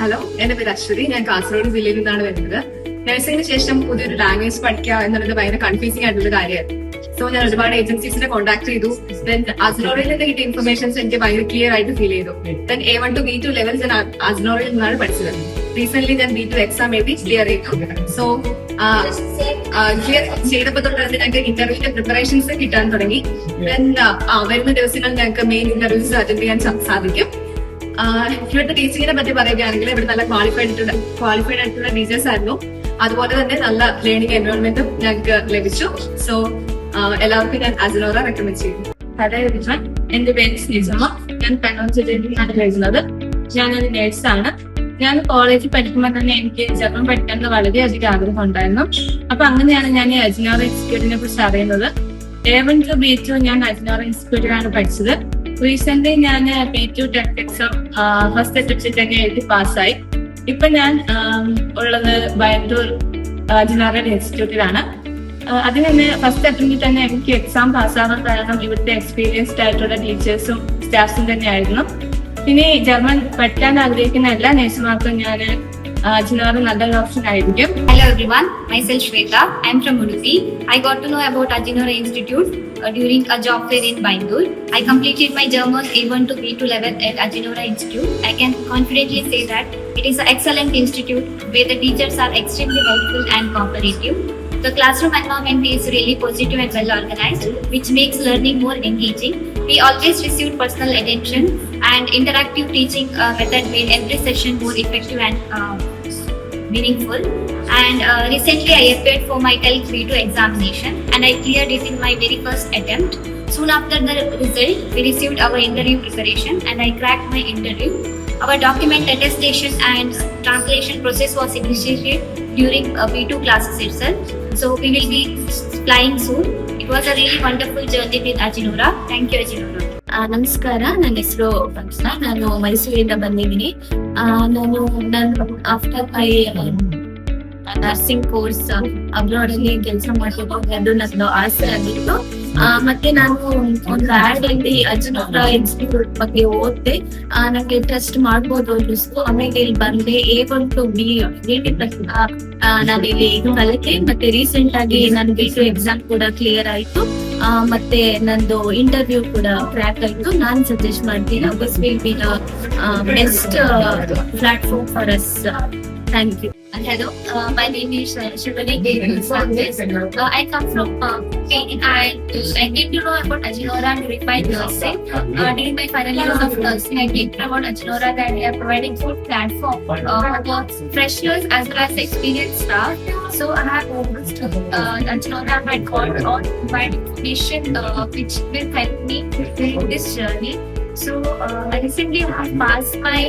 Hello, എന്റെ പേര് അശ്വതി. ഞാൻ കാസർഗോഡ് ജില്ലയിൽ നിന്നാണ് വരുന്നത്. നഴ്സിംഗിന് ശേഷം പുതിയൊരു ലാംഗ്വേജ് പഠിക്കുക എന്നുള്ളത് ഭയങ്കര കൺഫ്യൂസിംഗ് ആയിട്ടുള്ള കാര്യമായിരുന്നു. സോ ഞാൻ ഒരുപാട് ഏജൻസീസിനെ കോൺടാക്ട് ചെയ്തു. ദെൻ അസ്നോറിൽ നിന്ന് കിട്ടിയ ഇൻഫർമേഷൻസ് എനിക്ക് ഭയങ്കര ക്ലിയർ ആയിട്ട് ഫീൽ ചെയ്തു. Then A1 to B2 levels ഞാൻ അസ്നോറിൽ നിന്നാണ് പഠിച്ചത്. റീസെന്റ് ഞാൻ B2 എക്സാം എഴുതി ക്ലിയർ ചെയ്തു. സോ ക്ലിയർ ചെയ്തപ്പോൾ തൊട്ട് ഞങ്ങൾക്ക് ഇന്റർവ്യൂവിന്റെ പ്രിപ്പറേഷൻസ് കിട്ടാൻ തുടങ്ങി. ദെൻ വരുന്ന ദിവസങ്ങളിൽ ഞങ്ങൾക്ക് മെയിൻ ഇന്റർവ്യൂസ് അറ്റൻഡ് ചെയ്യാൻ സാധിക്കും. ഇവിടുത്തെ ടീച്ചിങ്ങിനെ പറ്റി പറയുകയാണെങ്കിൽ ഇവിടെ നല്ല ക്വാളിഫൈഡ് ആയിട്ടുള്ള ടീച്ചേഴ്സ് ആയിരുന്നു. അതുപോലെ തന്നെ നല്ല ലേണിംഗ് എൻവയോൺമെന്റും ഞങ്ങൾക്ക് ലഭിച്ചു. സോ എല്ലാവർക്കും ഞാൻ അസ്നോറ റെക്കമെൻഡ് ചെയ്യും. ഹലോ എവരിവൺ, എന്റെ പേര് ശ്രീജമ്മ. ഞാൻ കണ്ണൂർ ജില്ലയിൽ നിന്നാണ് വരുന്നത്. ഞാനൊരു നേഴ്സാണ്. ഞാൻ കോളേജിൽ പഠിക്കുമ്പോൾ തന്നെ എനിക്ക് ജർമ്മൻ പഠിക്കാൻ വളരെയധികം ആഗ്രഹം ഉണ്ടായിരുന്നു. അപ്പൊ അങ്ങനെയാണ് ഞാൻ ഈ അജ്നോറ ഇൻസ്റ്റിറ്റ്യൂട്ടിനെ കുറിച്ച് അറിയുന്നത്. A1 to B2 ഞാൻ അജ്നോറ ഇൻസ്റ്റിറ്റ്യൂട്ടിലാണ് പഠിച്ചത്. റീസെന്റ് ഞാൻ B2 ടെസ്റ്റ് എക്സാം ഫസ്റ്റ് അറ്റംപ്റ്റിൽ തന്നെ എഴുതി പാസ്സായി. ഇപ്പൊ ഞാൻ ഉള്ളത് ബയന്തൂർ അജ്നോറ ഇൻസ്റ്റിറ്റ്യൂട്ടിലാണ്. അതിന് തന്നെ ഫസ്റ്റ് അറ്റംപ്റ്റിൽ തന്നെ എനിക്ക് എക്സാം പാസ്സാവാൻ കാരണം ഇവിടുത്തെ എക്സ്പീരിയൻസ്ഡ് ആയിട്ടുള്ള ടീച്ചേഴ്സും സ്റ്റാഫ്സും തന്നെയായിരുന്നു. ഇനി ജർമ്മൻ പഠിക്കാൻ ആഗ്രഹിക്കുന്ന എല്ലാ നേഴ്സുമാർക്കും ഞാൻ അജ്നോറ നല്ലൊരു ഓപ്ഷൻ ആയിരിക്കും. Hello everyone, myself Shweta. I am from Udupi. I got to know about Ajinora Institute during a job fair in Bangalore. I completed my German A1 to B2 level at Ajinora Institute. I can confidently say that it is an excellent institute where the teachers are extremely helpful and cooperative. The classroom environment is really positive and well organized, which makes learning more engaging. We always received personal attention and interactive teaching method made every session more effective and meaningful. And recently I appeared for my TELC B2 examination and I cleared it in my very first attempt. Soon after the result, we received our interview preparation and I cracked my interview. Our document attestation and translation process was initiated during B2 classes itself. So we will be flying soon. It was a really wonderful journey with Ajinora. Thank you, Ajinora. ನಮಸ್ಕಾರ, ನನ್ನ ಹೆಸರು ಪಂಚ. ನಾನು ಮೈಸೂರಿಂದ ಬಂದಿದ್ದೀನಿ. ನಾನು after my nursing course abroad ಅಲ್ಲಿ ಕೆಲಸ ಮಾಡಬೇಕು ಅದು ನನ್ನ ಆಸೆ ಆಗಿತ್ತು. ಮತ್ತೆ ನಾನು ಒಂದು ಆಡ್ ಅಲ್ಲಿ ಅಜ್ನೋರ ಇನ್ಸ್ಟಿಟ್ಯೂಟ್ ಬಗ್ಗೆ ಓದ್ದೆ. ನಂಗೆ ಟೆಸ್ಟ್ ಮಾಡ್ಬೋದು ಅನ್ನಿಸ್ತು. ಆಮೇಲೆ ಇಲ್ಲಿ ಬಂದೆ. A1 to B2 ನಾನು ಇಲ್ಲಿ ಕಲಿತೆ. ಮತ್ತೆ ರೀಸೆಂಟ್ ಆಗಿ ನನ್ನ B2 ಎಕ್ಸಾಮ್ ಕೂಡ ಕ್ಲಿಯರ್ ಆಯ್ತು. ಮತ್ತೆ ನಂದು ಇಂಟರ್ವ್ಯೂ ಕೂಡ ಕ್ರ್ಯಾಕ್ ಆಯ್ತು. ನಾನು ಸಜೆಸ್ಟ್ ಮಾಡ್ತೀನಿ this will be the best platform for us. Thank you. Hello, my name is Shivani Sandesh. I come from I came to know about Ajinora during my nursing. During my final years of nursing, I came to know about Ajinora that they are providing good platform for freshers as well as experienced staff. So I have noticed Ajinora had got all my information which will help me in this journey. So I recently have passed my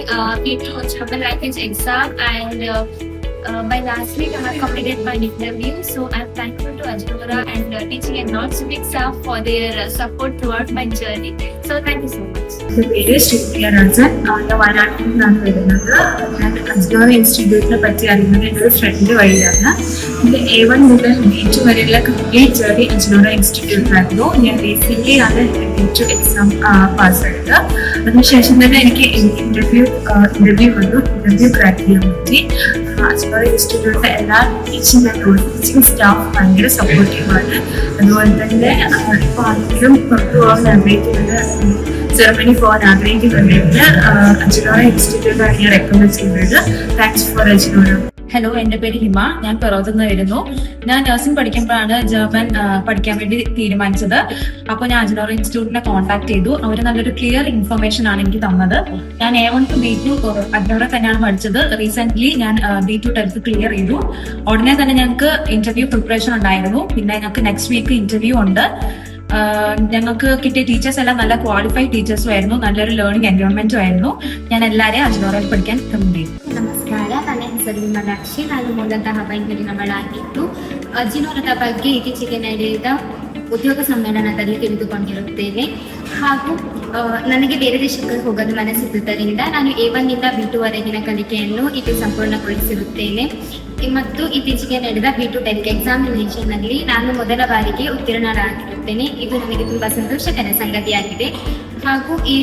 B2 German language exam and by last week I have completed my interview. So I am thankful to Ajinora and teaching and non-civic staff for their support throughout my journey. So thank you so much. പേര് ശ്രീപ്രിയ രാജൻ. ഞാൻ വയനാട്ടിൽ നിന്നാണ് വരുന്നത്. ഞാൻ അജ്നോറ ഇൻസ്റ്റിറ്റ്യൂട്ടിനെ പറ്റി അറിയുന്നത് എൻ്റെ ഒരു ഫ്രണ്ട് വഴിയാണ്. എൻ്റെ A1 മുതൽ B2 വരെയുള്ള കംപ്ലീറ്റ് ജേർണി അജ്നോറ ഇൻസ്റ്റിറ്റ്യൂട്ടിലായിരുന്നു. ഞാൻ റീസെൻ്റ്ലി ആണ് B2 എക്സാം പാസ്സായത്. അതിനുശേഷം തന്നെ എനിക്ക് ഇന്റർവ്യൂ വന്നു. ഇന്റർവ്യൂ ക്രാക്ക് ചെയ്യാൻ പറ്റി. അജ്നോറ ഇൻസ്റ്റിറ്റ്യൂട്ടിലെ എല്ലാ ടീച്ചിങ് സ്റ്റാഫ് ഭയങ്കര സപ്പോർട്ടീവാണ്. അതുപോലെ തന്നെ ഇപ്പോൾ ആരെങ്കിലും പുറത്തുപോകാൻ ആഗ്രഹിക്കുന്നത്, ജർമ്മനി പോകാൻ ആഗ്രഹിക്കുന്നുണ്ടെങ്കിൽ അജ്നോറ ഇൻസ്റ്റിറ്റ്യൂട്ടാണ് ഞാൻ റെക്കമെൻഡ് ചെയ്യുന്നത്. Thanks for Ajnora. ഹലോ, എന്റെ പേര് ഹിമ. ഞാൻ പെറോത്തുനിന്ന് വരുന്നു. ഞാൻ നഴ്സിംഗ് പഠിക്കുമ്പോഴാണ് ജർമ്മൻ പഠിക്കാൻ വേണ്ടി തീരുമാനിച്ചത്. അപ്പോൾ ഞാൻ അജ്നോറ ഇൻസ്റ്റിറ്റ്യൂട്ടിനെ കോൺടാക്ട് ചെയ്തു. അവർ നല്ലൊരു ക്ലിയർ ഇൻഫർമേഷൻ ആണ് എനിക്ക് തന്നത്. ഞാൻ A1 to B2 അജ്നോറ തന്നെയാണ് പഠിച്ചത്. റീസെന്റ് ഞാൻ B2 ടെസ്റ്റ് ക്ലിയർ ചെയ്തു. ഉടനെ തന്നെ ഞങ്ങൾക്ക് ഇന്റർവ്യൂ പ്രിപ്പറേഷൻ ഉണ്ടായിരുന്നു. പിന്നെ ഞങ്ങൾക്ക് നെക്സ്റ്റ് വീക്ക് ഇന്റർവ്യൂ ഉണ്ട്. ഞങ്ങൾക്ക് കിട്ടിയ ടീച്ചേഴ്സ് എല്ലാം നല്ല ക്വാളിഫൈഡ് ടീച്ചേഴ്സും ಆയിരുന്നു. ನಲ್ಲೊരു ಲೇರ್ನಿಂಗ್ ಎನ್ವೈರನ್ಮೆಂಟ್ ಆയിരുന്നു. ഞാൻ എല്ലാവരെയും ಅಜ್ನೋರಲ್ಲಿ പഠിക്കാൻ ಕರೆದಿದ್ದೀನಿ. ನಮಸ್ಕಾರ, ನನ್ನ ಹೆಸರು ಮೀನಾಕ್ಷಿ. ನಾನು ಮೂಲತಃ ಬೆಂಗಳೂರಿನವಳಾಗಿದ್ದು ಅಜ್ನೋರದ ಬಗ್ಗೆ ಇತ್ತೀಚೆಗೆ ನಡೆದ ಉದ್ಯೋಗ ಸಮ್ಮೇಳನದಲ್ಲಿ ತಿಳಿದುಕೊಂಡಿರುತ್ತೇನೆ. ಹಾಗೂ ನನಗೆ ಬೇರೆ ದೇಶಕ್ಕೆ ಹೋಗಲು ಮನಸ್ಸಿದ್ದುದರಿಂದ ನಾನು A1 ಇಂದ B2 ವರೆಗಿನ ಕಲಿಕೆಯನ್ನು ಇಲ್ಲಿ ಸಂಪೂರ್ಣಗೊಳಿಸಿರುತ್ತೇನೆ. ಮತ್ತು ಇತ್ತೀಚೆಗೆ ನಡೆದ B2 ಟೆಕ್ ಎಕ್ಸಾಮಿನೇಷನ್ನಲ್ಲಿ ನಾನು ಮೊದಲ ಬಾರಿಗೆ ಉತ್ತೀರ್ಣರಾಗಿರುತ್ತೇನೆ. ಇದು ನನಗೆ ತುಂಬಾ ಸಂತೋಷಕರ ಸಂಗತಿಯಾಗಿದೆ. ಹಾಗೂ ಈ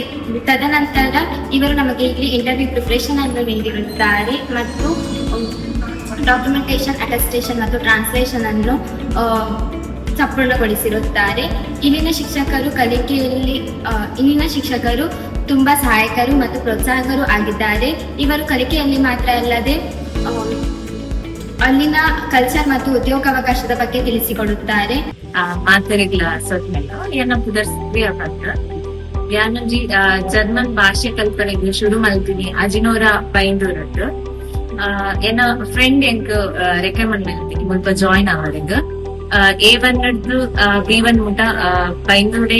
ತದನಂತರ ಇವರು ನಮಗೆ ಇಲ್ಲಿ ಇಂಟರ್ವ್ಯೂ ಪ್ರಿಪರೇಷನ್ ಅನ್ನು ನೀಡಿರುತ್ತಾರೆ ಮತ್ತು ಡಾಕ್ಯುಮೆಂಟೇಶನ್, ಅಟೆಸ್ಟೇಷನ್ ಮತ್ತು ಟ್ರಾನ್ಸ್ಲೇಷನ್ ಅನ್ನು ಸಂಪೂರ್ಣಗೊಳಿಸಿರುತ್ತಾರೆ. ಇಲ್ಲಿನ ಶಿಕ್ಷಕರು ತುಂಬಾ ಸಹಾಯಕರು ಮತ್ತು ಪ್ರೋತ್ಸಾಹಕರು ಆಗಿದ್ದಾರೆ. ಇವರು ಕಲಿಕೆಯಲ್ಲಿ ಮಾತ್ರ ಅಲ್ಲದೆ ಅಲ್ಲಿನ ಕಲ್ಚರ್ ಮತ್ತು ಉದ್ಯೋಗಾವಕಾಶದ ಬಗ್ಗೆ ತಿಳಿಸಿಕೊಡುತ್ತಾರೆ. ಮಾತರಿಗಳ ಸೊತ್ಮೇಲೆ ಏನ ಪುದರ್ಸ್ಕ್ರಿಯ ಪತ್ರ ಯಾನಂಜಿ ಜರ್ಮನ್ ಭಾಷೆ ಕಲ್ಪನೆಗೆ ಶುರು ಮಲ್ತೀನಿ ಅಜಿನೋರ ಬೈಂದೂರದ್ದು ಏನ ಫ್ರೆಂಡ್ ಎಂಕ್ ರೆಕಮೆಂಡ್ ಮಾಡ್ತೀನಿ ಮುಲ್ಪ ಜಾಯಿನ್ ಆವರೆಗ್ A1 B1 ಮುಟ ಬೈಂದೂರೇ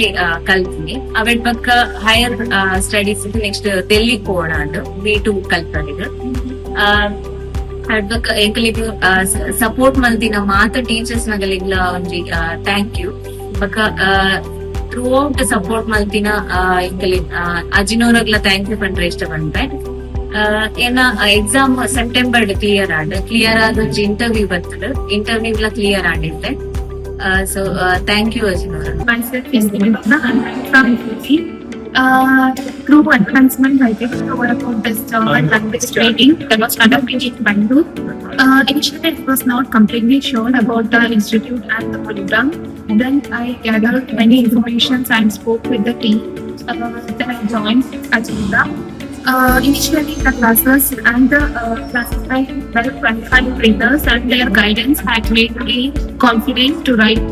ಕಲ್ತೀನಿ ಅವಡ್ ಪಕ್ಕ ಹೈಯರ್ ಸ್ಟಡೀಸ್ ನೆಕ್ಸ್ಟ್ ಡೆಲ್ಲಿ ಪೋಣ B2 ಕಲ್ಪನೆಗ್ ಅಡ್ಬಕ್ಕ ಎಂಕಲಿಗ್ ಸಪೋರ್ಟ್ ಮಲ್ತಿನ ಮಾತ ಟೀಚರ್ಸ್ ನಗಲಿಗ್ಲ ಒಂಜಿ ಥ್ಯಾಂಕ್ ಯು ಬಕ್ಕ ಥ್ರೂ ಔಟ್ ಸಪೋರ್ಟ್ ಮಲ್ತಿನ ಎಂಕಲಿಗ್ ಅಜಿನೋರಗ್ಲ ಥ್ಯಾಂಕ್ ಯು ಪಂಡ್ರೆ ಇಷ್ಟ ಬಂದೆ. ಏನ ಎಕ್ಸಾಮ್ ಸೆಪ್ಟೆಂಬರ್ ಕ್ಲಿಯರ್ ಆದ ಇಂಟರ್ವ್ಯೂ ಬರ್ತದೆ, ಇಂಟರ್ವ್ಯೂಗ್ಲ ಕ್ಲಿಯರ್ ಆಗಿತ್ತೆ. ಸೊ ಥ್ಯಾಂಕ್ ಯು ಅಜಿನೋರ. Myself is Nirvana and I'm from UP. Through advancement, I get to over about this German language training that was conducted in Bangalore. Initially, it was not completely sure about the institute and the program. Then I gathered many information and spoke with the team. Then I joined Ajinora. Initially, the classes and the classes by well-qualified trainers and their guidance had made me confident to write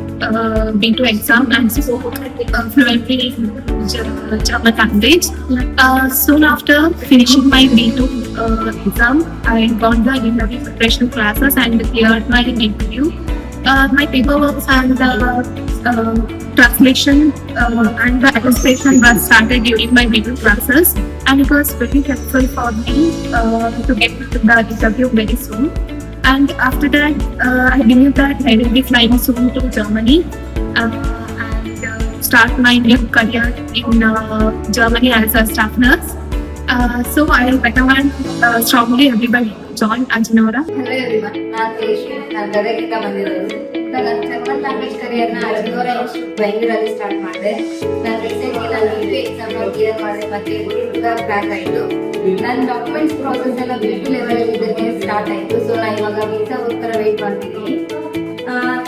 B2 exam and spoke fluently in German language. Soon after finishing my B2 exam, I got the interview preparation classes and cleared my interview. My paperwork and the translation and the attestation was started during my B2 classes, and it was very helpful for me to get to the interview very soon. And after that, I believe that I will be flying soon to Germany and start my new career in Germany as a staff nurse. So I recommend strongly everybody to join Ajinora. Hello everyone, ನಾನು ತೇಜಸ್ವಿ, ನಾನು ಗದಗಿಂದ ಬಂದಿರೋದು. ನನ್ನ German language ಕರಿಯರ್ನ ಅಜಿನೋರ institute ಬೆಂಗಳೂರಲ್ಲಿ start ಮಾಡಿದೆ. ನಾನು recently B2 exam clear ಮಾಡಿದೆ ಮತ್ತೆ back ಆಯಿತು. ನನ್ನ ಡಾಕ್ಯುಮೆಂಟ್ಸ್ ಪ್ರಾಸೆಸ್ ಎಲ್ಲ B2 ಲೆವೆಲ್ ಇದಕ್ಕೆ ಸ್ಟಾರ್ಟ್ ಆಯಿತು. ಸೊ ನಾನು ಇವಾಗ ವೀಸಾಗೋಸ್ಕರ ವೇಟ್ ಮಾಡ್ತಿದ್ದೀನಿ.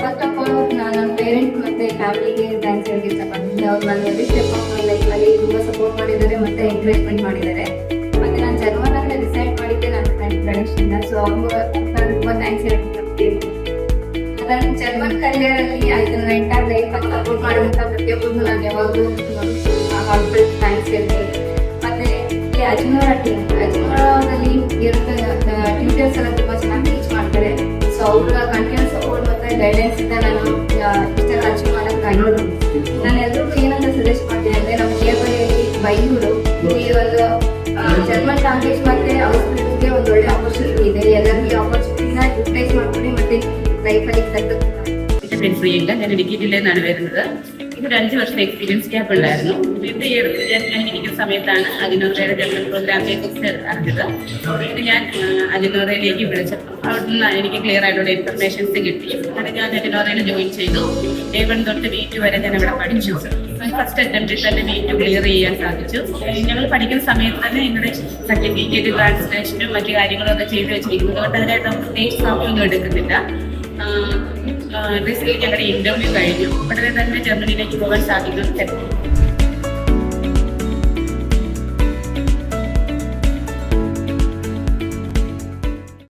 ಫಸ್ಟ್ ಆಫ್ ಆಲ್ ನಾನು ನನ್ನ ಪೇರೆಂಟ್ ಮತ್ತು ಫ್ಯಾಮಿಲಿಗೆ ಥ್ಯಾಂಕ್ಸ್ ಹೇಳಕ್ಕೆ ಇಷ್ಟಪಡ್ತೀನಿ. ಅವ್ರು ನನ್ನ ಎವ್ರಿ ಸ್ಟೆಪ್ ಆಫ್ ಮೈ ಲೈಫಲ್ಲಿ ತುಂಬ ಸಪೋರ್ಟ್ ಮಾಡಿದ್ದಾರೆ ಮತ್ತು ಎಂಕರೇಜ್ಮೆಂಟ್ ಮಾಡಿದ್ದಾರೆ. ಮತ್ತು ನಾನು ಜರ್ಮನಲ್ಲೇ ಡಿಸೈಡ್ ಮಾಡಿದ್ದೆ ನನ್ನ ಫ್ರೆಂಡ್ ಗಣೇಶಿಂದ. ಸೊ ಅವ್ರಿಗೂ ನಾನು ತುಂಬ ಥ್ಯಾಂಕ್ಸ್ ಹೇಳಕ್ಕೆ ಇಷ್ಟಪಡ್ತೀನಿ. ನನ್ನ ಜರ್ಮನ್ ಕರಿಯರಲ್ಲಿ ಅದನ್ನ ಎಂಟೈರ್ ಲೈಫ್ ಸಪೋರ್ಟ್ ಮಾಡಿದಂಥ ಪ್ರತಿಯೊಬ್ಬರಿಗೂ ನಾನು ಯಾವಾಗಲೂ ಥ್ಯಾಂಕ್ಸ್ ಹೇಳ್ತೀನಿ. ಮತ್ತು ಇಲ್ಲಿ ಅಜಿನೋರದಲ್ಲಿ ಇರೋ ಟ್ಯೂಟರ್ಸ್ ಎಲ್ಲ ತುಂಬ ಚೆನ್ನಾಗಿ ಟೀಚ್ ಮಾಡ್ತಾರೆ. ಸೊ ಅವ್ರ ಕಂಟಿನ್ಯೂಸ್ ಸಪೋರ್ಟ್ ಮತ್ತು ಗೈಡೆನ್ಸ್ ಇಂದ ನಾನು ಇಷ್ಟೆಲ್ಲ ಅಚೀವ್ ಮಾಡೋಕ್ಕಾಗಿರೋದು. ನಾನು ಎಲ್ರಿಗೂ ಏನಂತ ಸಜೆಸ್ಟ್ ಮಾಡ್ತೀನಿ ಅಂದರೆ ನಮ್ಮ ನಿಯರ್ಬೈಯಲ್ಲಿ ಬೈಂದೂರು ಇಲ್ಲಿ ಒಂದು ಜರ್ಮನ್ ಲ್ಯಾಂಗ್ವೇಜ್ ಮತ್ತು ಔಟ್ಸ್ಪಿಟ್ಗೆ ಒಂದು ಒಳ್ಳೆ ಆಪರ್ಚುನಿಟಿ ಇದೆ. ಎಲ್ಲರೂ ಈ ಆಪರ್ಚುನಿಟಿನ ಯುಟಿಲೈಸ್ ಮಾಡ್ಕೊಂಡು ಮತ್ತೆ ലൈഫിൽ പ്രിയങ്ക, ഞാൻ ഇടുക്കി ജില്ലയിൽ നിന്നാണ് വരുന്നത്. ഇതൊരു 5 വർഷം എക്സ്പീരിയൻസ് ഗ്യാപ്പ് ഉണ്ടായിരുന്നു. ഇത് ഈ അടുത്ത് ഞാൻ ഇരിക്കുന്ന സമയത്താണ് അജിനോറയുടെ ജർമ്മൻ പ്രോഗ്രാമിനെ കുറിച്ച് അറിഞ്ഞത്. ഇത് ഞാൻ അജിനോറയിലേക്ക് വിളിച്ചപ്പോൾ അവിടെ നിന്ന് എനിക്ക് ക്ലിയർ ആയിട്ടുള്ള ഇൻഫർമേഷൻസ് കിട്ടി. അങ്ങനെ ഞാൻ അജിനോറയിൽ ജോയിൻ ചെയ്തു. A1 തൊട്ട് B2 വരെ ഞാൻ ഇവിടെ പഠിച്ചു. ഫസ്റ്റ് അറ്റംപ്റ്റിൽ തന്നെ B2 ക്ലിയർ ചെയ്യാൻ സാധിച്ചു. ഞങ്ങൾ പഠിക്കുന്ന സമയത്ത് തന്നെ നിങ്ങളുടെ സർട്ടിഫിക്കറ്റ്, ട്രാൻസ്ലേഷനും മറ്റു കാര്യങ്ങളും ഒക്കെ ചെയ്തു വെച്ചിരിക്കുന്നത് കൊണ്ട് അതിനായിട്ട് പ്രത്യേകിച്ച് സമയമൊന്നും എടുക്കുന്നില്ല. റീസെന്റ് ഞങ്ങളുടെ ഇന്റർവ്യൂ കഴിഞ്ഞു. ഉടനെ തന്നെ ജർമ്മനിയിലേക്ക് പോകാൻ സാധിക്കും.